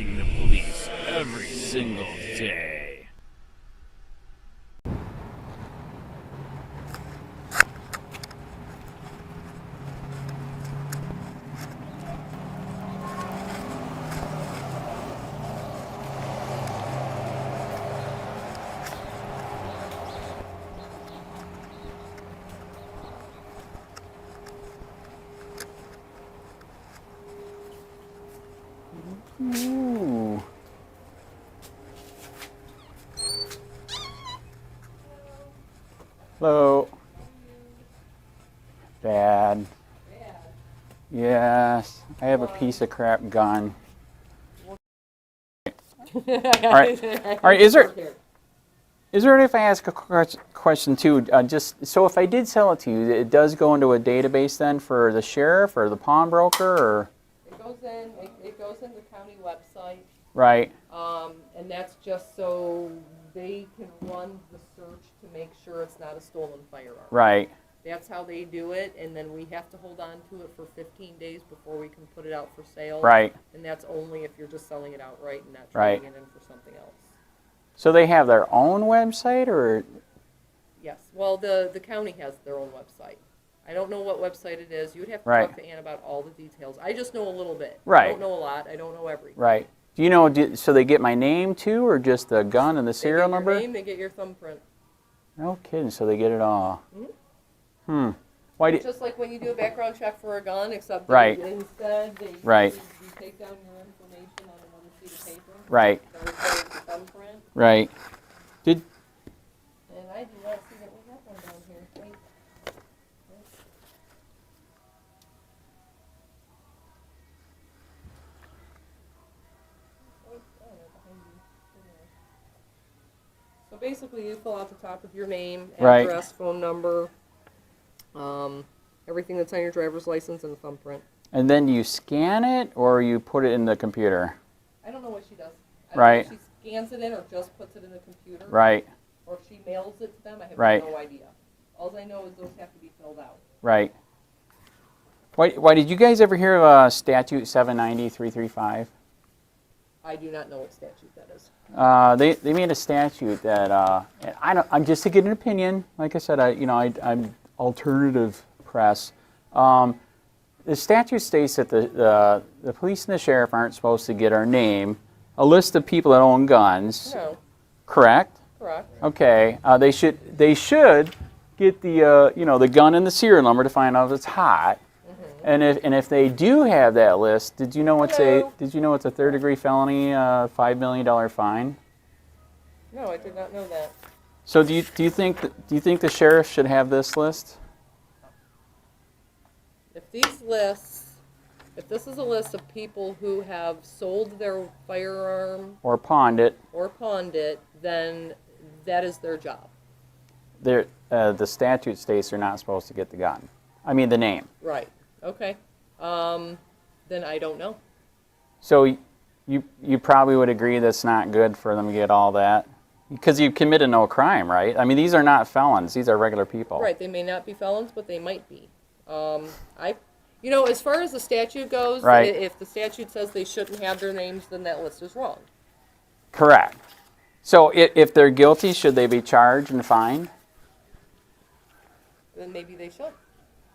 facing the police every single day. Ooh. Hello. Bad. Yes, I have a piece of crap gun. All right. All right. Is there if I ask a question too? Just so if I did sell it to you, it does go into a database then for the sheriff or the pawnbroker, or? It goes in the county website. Right. And that's just so they can run the search to make sure it's not a stolen firearm. Right. That's how they do it, and then we have to hold on to it for 15 days before we can put it out for sale. Right. And that's only if you're just selling it outright and not Right. trading it in for something else. So they have their own website, or? Yes. Well, the county has their own website. I don't know what website it is. You'd have to Right. talk to Ann about all the details. I just know a little bit. Right. I don't know a lot. I don't know everything. Right. Do you know? So they get my name too, or just the gun and the serial number? They get your name. They get your thumbprint. No kidding. So they get it all. Mm-hmm. Why Just like when you do a background check for a gun, except that Right. instead they Right. you take down your information on another sheet of paper. Right. That records your thumbprint. Right. Did And I do not see that we have one down here. Wait. So basically, you fill out the top with your name, Right. address, phone number, everything that's on your driver's license, and a thumbprint. and then do you scan it, or you put it in the computer? I don't know what she does. I Right. don't know if she scans it in or just puts it in the computer. Right. Or if she mails it to them, I have Right. no idea. All I know is those have to be filled out. Right. Why did you guys ever hear of statute 790-335? I do not know what statute that is. They made a statute that I'm just to get an opinion. Like I said, I'm alternative press. The statute states that the police and the sheriff aren't supposed to get our name, a list of people that own guns. No. Correct. Correct. Okay. They should get the gun and the serial number to find out if it's hot. Mm-hmm. And if they do have that list, did you know it's a Hello. third degree felony, $5 million fine? No, I did not know that. So do you think the sheriff should have this list? If this is a list of people who have sold their firearm Or pawned it? or pawned it, then that is their job. The statute states they're not supposed to get the gun. I mean the name. Right. Okay. Then I don't know. So you probably would agree that's not good for them to get all that? Because you committed no crime, right? I mean, these are not felons. These are regular people. Right. They may not be felons, but they might be. As far as the statute goes, Right. if the statute says they shouldn't have their names, then that list is wrong. Correct. So if they're guilty, should they be charged and fined? Then maybe they should.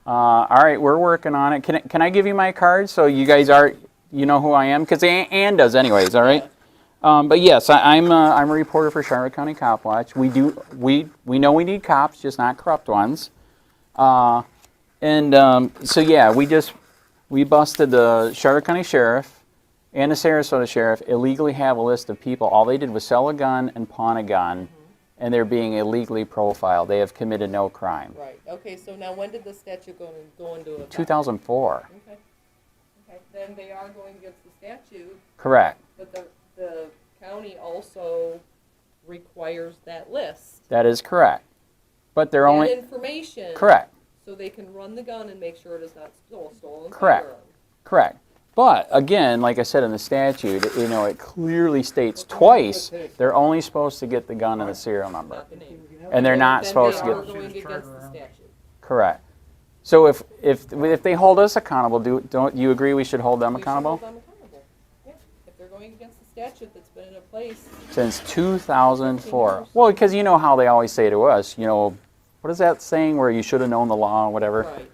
All right, we're working on it. Can I give you my card so you guys you know who I am? Because Ann does anyways, all right? But yes, I'm a reporter for Charlotte County Copwatch. We know we need cops, just not corrupt ones. So yeah, we busted the Charlotte County Sheriff and the Sarasota Sheriff illegally have a list of people. All they did was sell a gun and pawn a gun, and they're being illegally profiled. They have committed no crime. Right. Okay. So now, when did the statute go into effect? 2004. Okay. Okay. Then they are going against the statute. Correct. But the county also requires that list. That is correct. But they're that only information. correct. So they can run the gun and make sure it is not stolen. Correct. firearm. Correct. But again, like I said in the statute, it clearly states twice they're only supposed to get the gun and the serial number, Not the name. and they're not Then supposed they to are get. going against the statute. Correct. So if they hold us accountable, don't you agree we should hold them We should accountable? hold them accountable. Yeah. If they're going going against the statute that's been in place. Since 2004. Well, because you know how they always say to us, what is that saying where you should have known the law or whatever? Right.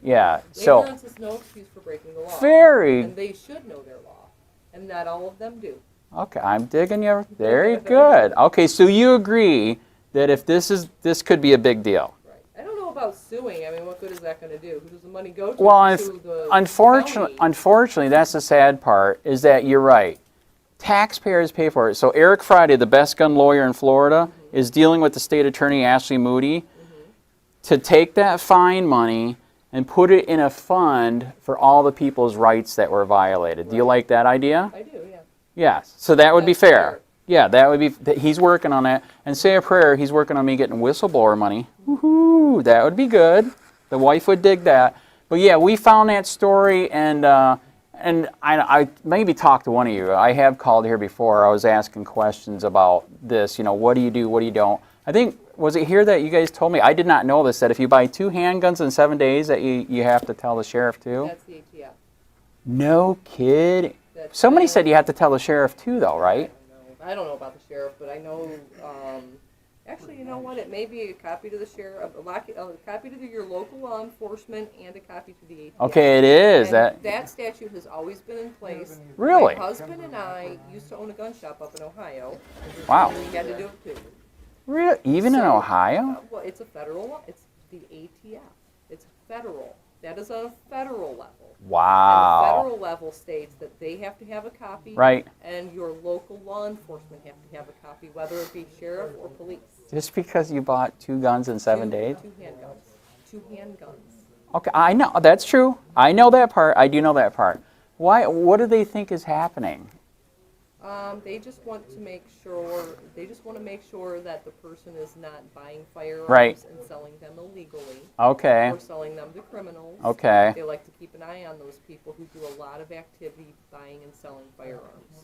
Yeah. So ignorance is no excuse for breaking the law. very. And they should know their law, and not all of them do. Okay, I'm digging you. Very good. Okay, so you agree that if this could be a big deal. Right. I don't know about suing. I mean, what good is that going to do? Who does the money go to? Well, To the unfortunately, that's the sad part, is that you're right. Taxpayers pay for it. So Eric Friday, the best gun lawyer in Florida, is dealing with the state attorney, Ashley Moody, to take that fine money and put it in a fund for all the people's rights that were violated. Do you like that idea? I do, yeah. Yes. So that would be That's fair. fair. Yeah, that would be. He's working on that. And say a prayer. He's working on me getting whistleblower money. Woohoo! That would be good. The wife would dig that. But yeah, we found that story, and I maybe talked to one of you. I have called here before. I was asking questions about this. What do you do? What do you don't? I think, was it here that you guys told me? I did not know this, that if you buy 2 handguns in 7 days, that you have to tell the sheriff too. That's the ATF. No kid. That's Somebody the- said you have to tell the sheriff too, though, right? I don't know about the sheriff, but I know. Actually, you know what? It may be a copy to the sheriff, a copy to your local law enforcement, and a copy to the ATF. Okay, it is. And that statute has always been in place. Really? My husband and I used to own a gun shop up in Ohio. Wow. And we had to do it too. Really? Even in So, Ohio? Well, it's a federal law. It's the ATF. It's federal. That is on a federal level. And the Wow. federal level states that they have to have a copy. Right. And your local law enforcement have to have a copy, whether it be sheriff or police. Just because you bought 2 guns in 7 days? 2 handguns. 2 handguns. Okay, I know. That's true. I know that part. I do know that part. Why? What do they think is happening? They just want to make sure. They just want to make sure that the person is not buying firearms Right. and selling them illegally. Okay. Or selling them to criminals. Okay. They like to keep an eye on those people who do a lot of activity buying and selling firearms.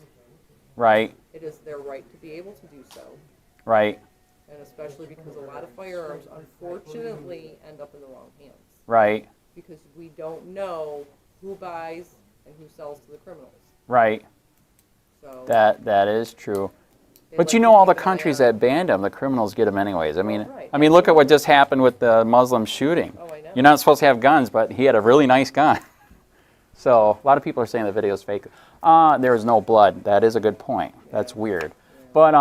Right. It is their right to be able to do so. Right. And especially because a lot of firearms, unfortunately, end up in the wrong hands. Right. Because we don't know who buys and who sells to the criminals. Right. So That is true. they But like you to know, all the keep an eye countries on- that banned them, the criminals get them anyways. I mean, Right. look at what just happened with the Muslim shooting. Oh, I know. You're not supposed to have guns, but he had a really nice gun. So a lot of people are saying the video is fake. There was no blood. That is a good point. That's weird. But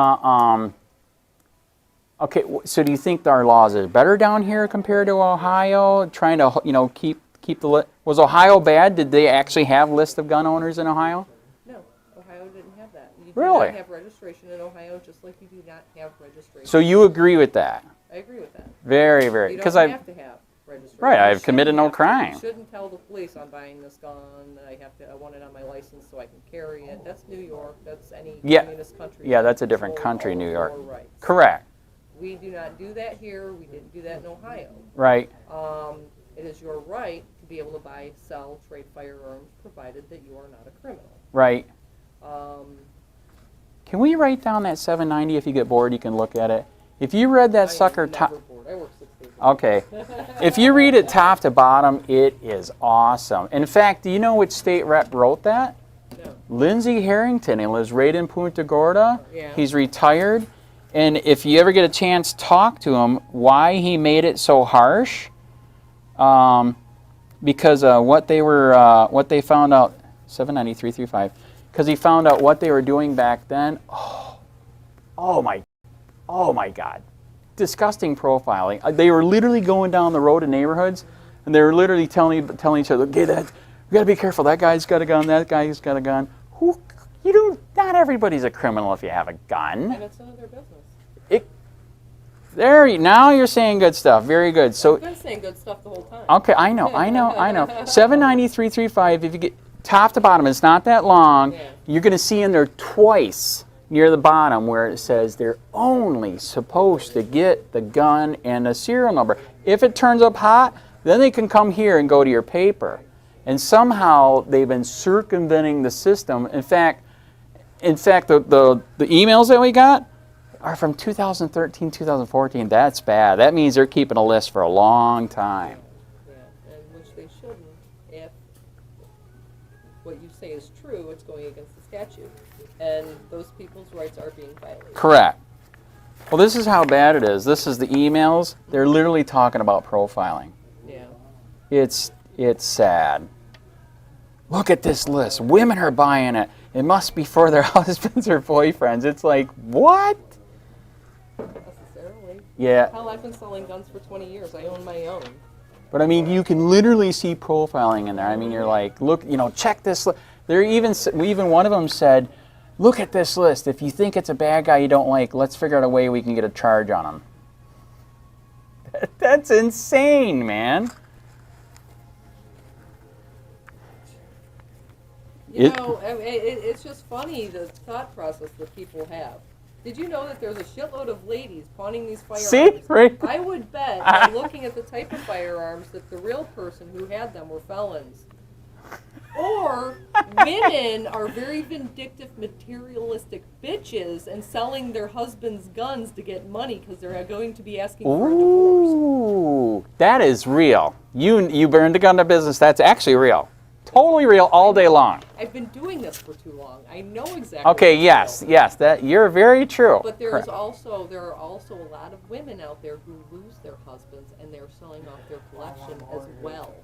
okay. So do you think our laws are better down here compared to Ohio? Trying to keep the list. Was Ohio bad? Did they actually have list of gun owners in Ohio? No, Ohio didn't have that. You Really? do not have registration in Ohio, just like you do not have registration. So you agree with that? I agree with that. Very, very. You Because don't I. have to have registration. Right, You I've committed shouldn't no have to. crime. You shouldn't tell the police I'm buying this gun. I want it on my license so I can carry it. That's New York. That's any Yeah. communist country. Yeah, that's a different Control country, all New of York. your rights. Correct. We do not do that here. We didn't do that in Ohio. Right. It is your right to be able to buy, sell, trade firearms, provided that you are not a criminal. Right. Um, Can we write down that 790? If you get bored, you can look at it. If you read that sucker I am top. never bored. I work 6 days a week. Okay. If you read it top to bottom, it is awesome. In fact, do you know which state rep wrote that? No. Lindsey Harrington. He lives right in Punta Gorda. Yeah. He's retired. And if you ever get a chance, talk to him why he made it so harsh. Because what they found out, 79335, because he found out what they were doing back then. Oh my God. Disgusting profiling. They were literally going down the road in neighborhoods, and they were literally telling each other, okay, we got to be careful. That guy's got a gun. That guy's got a gun. Not everybody's a criminal if you have a gun. And it's none of their business. Now you're saying good stuff. Very good. So, I've been saying good stuff the whole time. okay, I know. 79335. If you get top to bottom, it's not that long. Yeah. You're going to see in there twice near the bottom where it says they're only supposed to get the gun and the serial number. If it turns up hot, then they can come here and go to your paper. And somehow they've been circumventing the system. In fact, the emails that we got are from 2013, 2014. That's bad. That means they're keeping a list for a long time. Yeah, and which they shouldn't if what you say is true, it's going against the statute. And those people's rights are being violated. Correct. Well, this is how bad it is. This is the emails. They're literally talking about profiling. Yeah. It's sad. Look at this list. Women are buying it. It must be for their husbands or boyfriends. It's like, what? Necessarily. Yeah. Hell, I've been selling guns for 20 years. I own my own. But I mean, you can literally see profiling in there. I mean, you're like, look, check this list. Even one of them said, look at this list. If you think it's a bad guy you don't like, let's figure out a way we can get a charge on him. That's insane, man. It's just funny, the thought process that people have. Did you know that there's a shitload of ladies pawning these firearms? See? Right. I would bet, by looking at the type of firearms, that the real person who had them were felons. Or women are very vindictive, materialistic bitches and selling their husbands' guns to get money because they're going to be asking for a divorce. Ooh, that is real. You burned a gun to business. That's actually real. Totally real all day long. I've been doing this for too long. I know exactly. Okay, yes, that you're very true. But there are also a lot of women out there who lose their husbands and they're selling off their collection as well.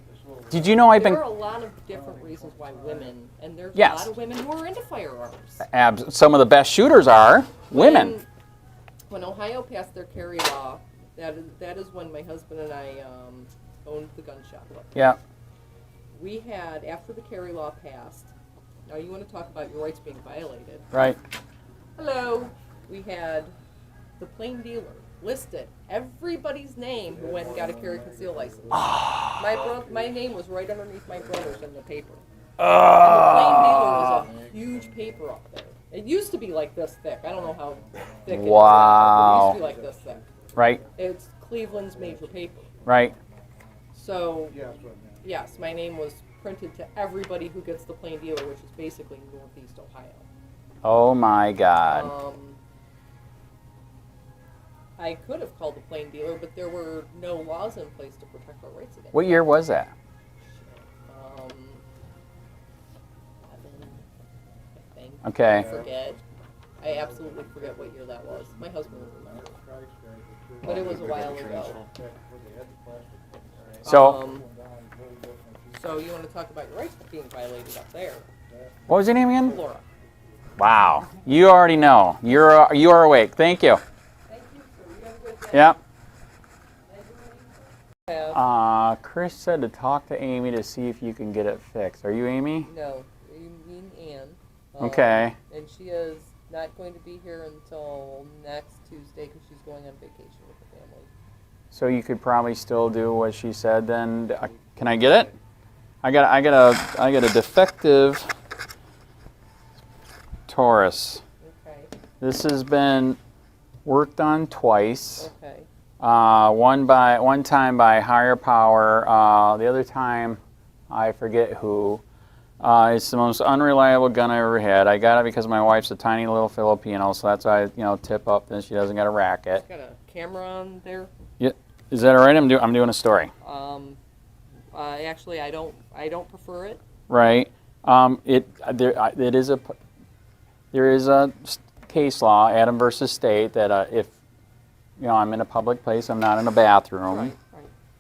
Did you know There are a lot of different reasons why women, and there's a lot of women who are into firearms. Some of the best shooters are women. When Ohio passed their carry law, that is when my husband and I owned the gun shop. Yeah. We had, after the carry law passed, now you want to talk about your rights being violated. Right. Hello. We had the plain dealer listed everybody's name who went and got a carry conceal license. My name was right underneath my brother's in the paper. And the plain dealer was a huge paper up there. It used to be like this thick. I don't know how thick it is. It used to be like this thick. Right. It's Cleveland's major paper. Right. So, yes, my name was printed to everybody who gets the plain dealer, which is basically Northeast Ohio. Oh my God. I could have called the plain dealer, but there were no laws in place to protect our rights against What year was that? 11, I think. Okay. I forget. I absolutely forget what year that was. My husband will remember. But it was a while ago. So, so you want to talk about your rights being violated up there? what was your name again? Laura. Wow. You already know. You are awake. Thank you. Thank you, sir. You have a good day. Yep. Chris said to talk to Amy to see if you can get it fixed. Are you Amy? No, you mean Ann. Okay. And she is not going to be here until next Tuesday because she's going on vacation with her family. So you could probably still do what she said then. Can I get it? I got a defective Taurus. Okay. This has been worked on twice. Okay. One time by Higher Power. The other time, I forget who. It's the most unreliable gun I ever had. I got it because my wife's a tiny little Filipino, so that's why I tip up that she doesn't got a racket. Got a camera on there. Yeah, is that all right? I'm doing a story. Actually, I don't prefer it. Right. There is a case law, Adam versus State, that if I'm in a public place, I'm not in a bathroom. Right.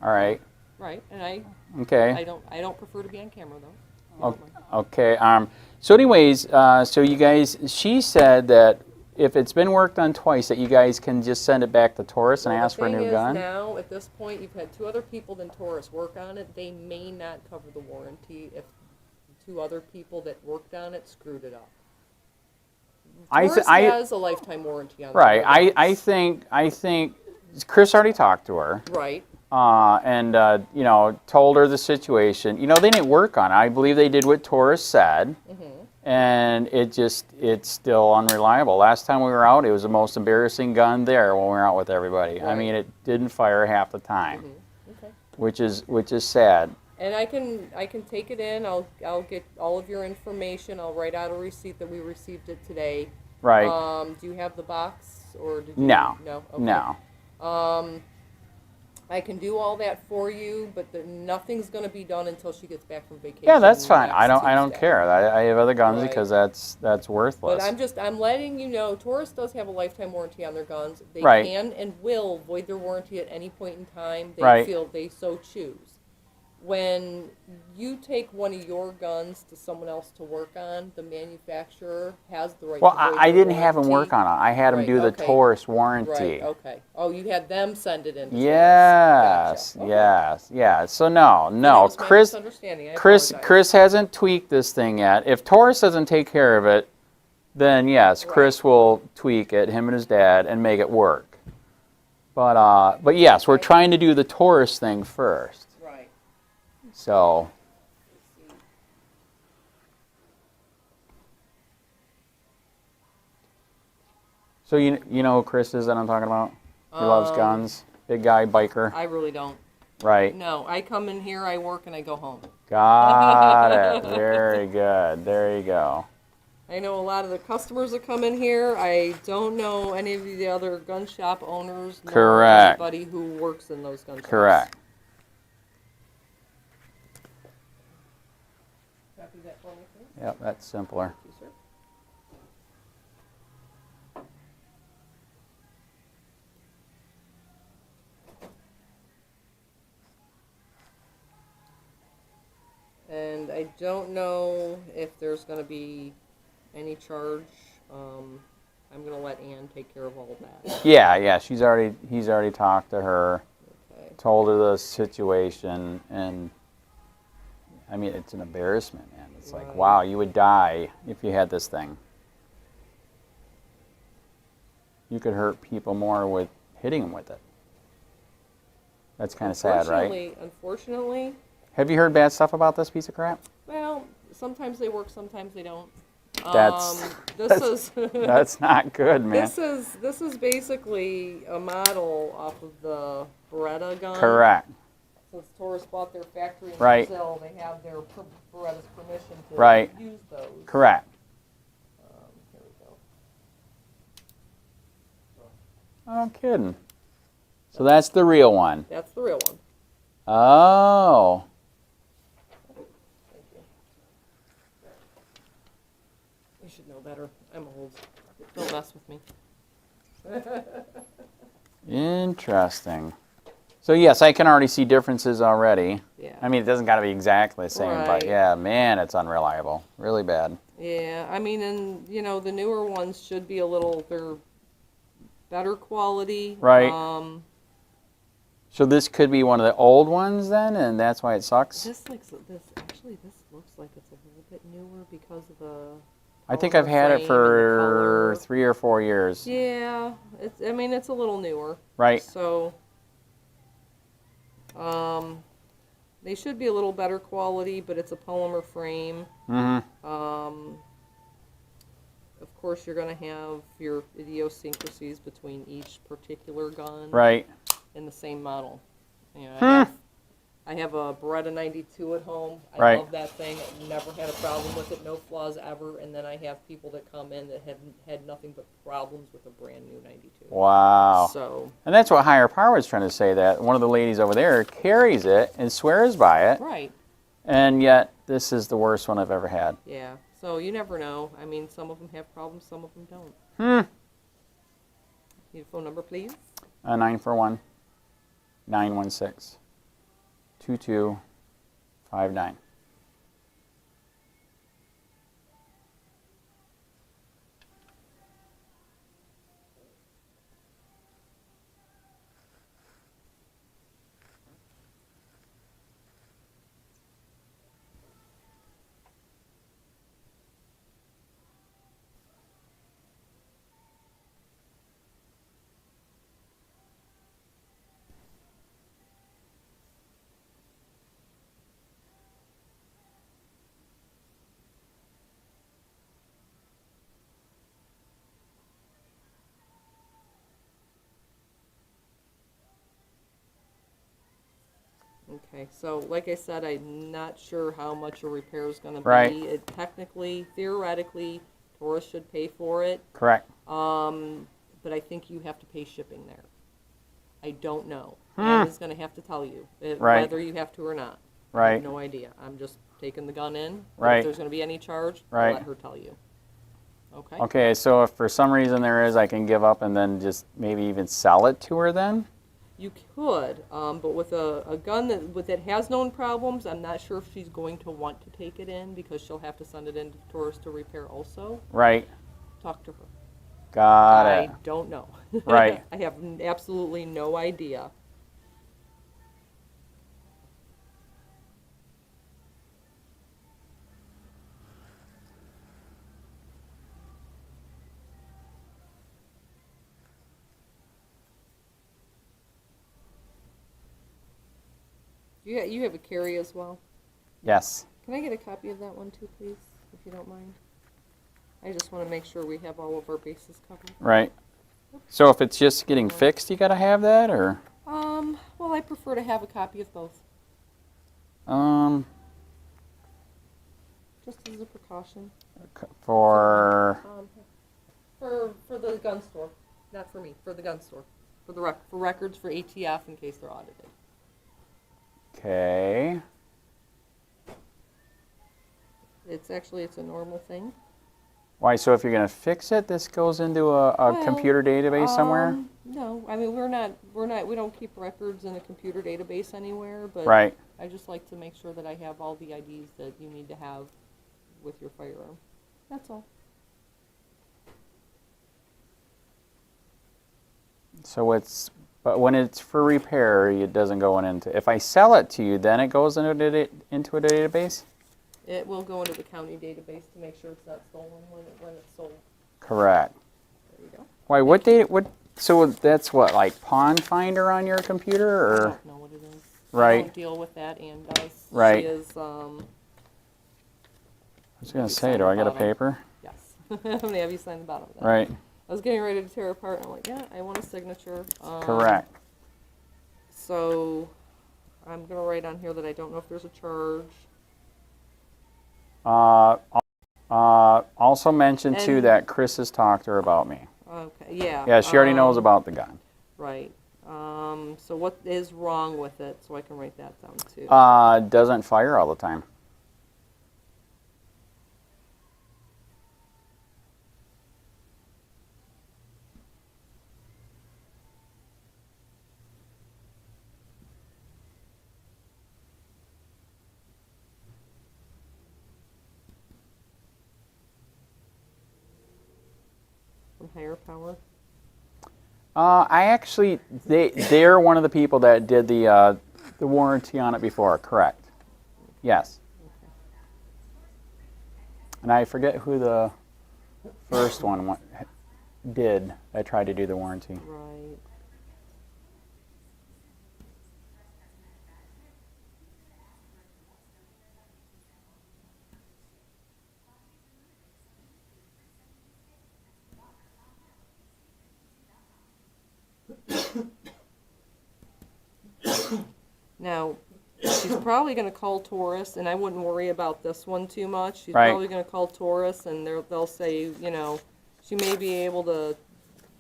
All right. Right, and Okay. I don't prefer to be on camera though. Okay. So anyways, so you guys, she said that if it's been worked on twice, that you guys can just send it back to Taurus and ask for a new gun. Now, at this point, you've had two other people than Taurus work on it. They may not cover the warranty if two other people that worked on it screwed it up. Taurus has a lifetime warranty on it. Right. I think Chris already talked to her. Right. And told her the situation. They didn't work on it. I believe they did what Taurus said. Mm-hmm. And it's still unreliable. Last time we were out, it was the most embarrassing gun there when we were out with everybody. Right. I mean, it didn't fire half the time, okay. which is sad. And I can take it in. I'll get all of your information. I'll write out a receipt that we received it today. Right. Do you have the box or did you? No. No. Okay. No. I can do all that for you, but nothing's going to be done until she gets back from vacation. Yeah, that's fine. next I don't Tuesday. care. I have other guns Right. because that's worthless. But I'm letting you know, Taurus does have a lifetime warranty on their guns. They Right. can and will void their warranty at any point in time they Right. feel they so choose. When you take one of your guns to someone else to work on, the manufacturer has the right Well, to void I their didn't have them work warranty. on it. I had them Right, do the okay. Taurus warranty. Right, okay. Oh, you had them send it in. to Yes, Taurus. Gotcha. Okay. yes, yeah. So Then it no, was my Chris, misunderstanding. I Chris, apologize. Chris hasn't tweaked this thing yet. If Taurus doesn't take care of it, then yes, Chris will tweak it, him and his dad, and make it work. But yes, we're trying to do the Taurus thing first. Right. So. So you know who Chris is that I'm talking about? He loves guns. Big guy, biker. I really don't. Right. No, I come in here, I work, and I go home. Got it. Very good. There you go. I know a lot of the customers that come in here. I don't know any of the other gun shop owners. Nor Correct. anybody who works in those gun shops. Correct. Copy that for me, please. Yep, that's simpler. Thank you, sir. And I don't know if there's going to be any charge. I'm going to let Ann take care of all that. Yeah. He's already talked to her, Okay. told her the situation, and I mean it's an embarrassment, man. It's like, Right. wow, you would die if you had this thing. You could hurt people more with hitting them with it. That's kind of sad, right? Unfortunately, Have you heard bad stuff about this piece of crap? well, sometimes they work, sometimes they don't. That's that's not good, man. This is basically a model off of the Beretta gun. Correct. Since Taurus bought their factory in Right. Brazil, they have their Beretta's permission to Right. use those. Correct. Here we go. Oh, kidding. So that's the real one. That's the real one. Oh. Thank you. You should know better. I'm old. Don't mess with me. Interesting. So yes, I can already see differences already. Yeah. I mean, it doesn't got to be exactly the same, but Right. yeah, man, it's unreliable. Really bad. Yeah, I mean, and you know, the newer ones should be they're better quality. Right. So this could be one of the old ones then, and that's why it sucks? This looks like it's a little bit newer because of the. I think I've had it frame for and the color. 3 or 4 years. Yeah, it's a little newer. Right. So, they should be a little better quality, but it's a polymer frame. Mm-hmm. Of course, you're going to have your idiosyncrasies between each particular gun. Right. In the same model. You know, I have a Beretta 92 at home. I love that thing. I've never had a problem with it. No flaws ever. And then I have people that come in that have had nothing but problems with a brand new 92. Wow. So. And that's what Higher Power was trying to say, that one of the ladies over there carries it and swears by it. Right. And yet, this is the worst one I've ever had. Yeah. So you never know. I mean, some of them have problems, some of them don't. Need a phone number, please? 941 916 2259. Okay, so like I said, I'm not sure how much a repair is going to Right. be. It technically, theoretically, Taurus should pay for it. Correct. But I think you have to pay shipping there. I don't know. and is going to have to tell you Right. whether you have to or not. I Right. have no idea. I'm just taking the gun in. Right. If there's going to be any charge, Right. I'll let her tell you. Okay? Okay, so if for some reason there is, I can give up and then just maybe even sell it to her then? You could, but with a gun that has known problems, I'm not sure if she's going to want to take it in because she'll have to send it in to us to repair also. Right. Talk to her. Got I it. don't know. Right. I have absolutely no idea. You have a carry as well. Yes. Can I get a copy of that one too, please, if you don't mind? I just want to make sure we have all of our bases covered. Right. So if it's just getting fixed, you got to have that, or? Well, I prefer to have a copy of both, just as a precaution. For For the gun store, not for me, for the gun store, for for records for ATF in case they're audited. okay. It's a normal thing. Why? So if you're gonna fix it, this goes into a Well, computer database somewhere? No, I mean we don't keep records in a computer database anywhere, but Right. I just like to make sure that I have all the IDs that you need to have with your firearm. That's all. So but when it's for repair, it doesn't go into. If I sell it to you, then it goes into a database. It will go into the county database to make sure it's not stolen when it's sold. Correct. There you go. Why? What data? What? So that's what, like Pawn Finder on your computer, I or? don't know what it is. I Right. don't deal with that. Ann does. Right. She is, I was gonna say, do I get a paper? yes. I'm gonna have you sign the bottom of that. Right. I was getting ready to tear apart, and I'm like, yeah, I want a signature. Correct. So I'm gonna write on here that I don't know if there's a charge. Also mention too And- that Chris has talked to her about me. Okay, yeah. Yeah, she already knows about the gun. Right. So what is wrong with it, so I can write that down too. Doesn't fire all the time. From higher power. I actually, they're one of the people that did the warranty on it before. Correct. Yes. And I forget who the first one did. I tried to do the warranty. Right. Now, she's probably going to call Taurus, and I wouldn't worry about this one too much. She's Right. probably going to call Taurus, and they'll say, she may be able to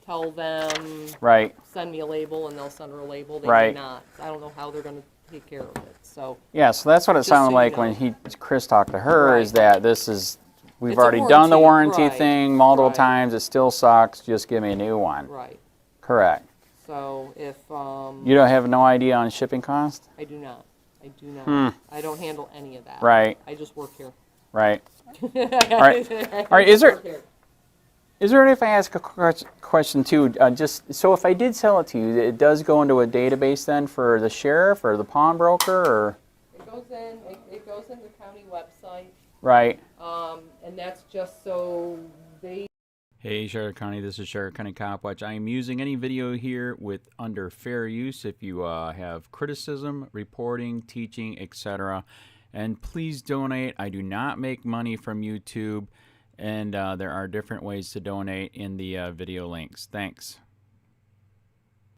tell them, Right. send me a label, and they'll send her a label. They Right. may not. I don't know how they're going to take care of it. So Yeah, so that's what it Just sounded so you like know. when Chris talked to her, Right. is that we've It's a already done the warranty, warranty right, thing multiple right. times. It still sucks. Just give me a new one. right. Correct. So if You don't have no idea on shipping cost? I do not. I don't handle any of that. Right. I just work here. Right. All right. All right, is there, if I ask a question too, just so if I did sell it to you, it does go into a database then for the sheriff or the pawnbroker, or? It goes in. It goes in the county website. Right. And that's just so they. Hey, Charlotte County, this is Charlotte County Copwatch. I am using any video here under fair use if you have criticism, reporting, teaching, etc. And please donate. I do not make money from YouTube, and there are different ways to donate in the video links. Thanks.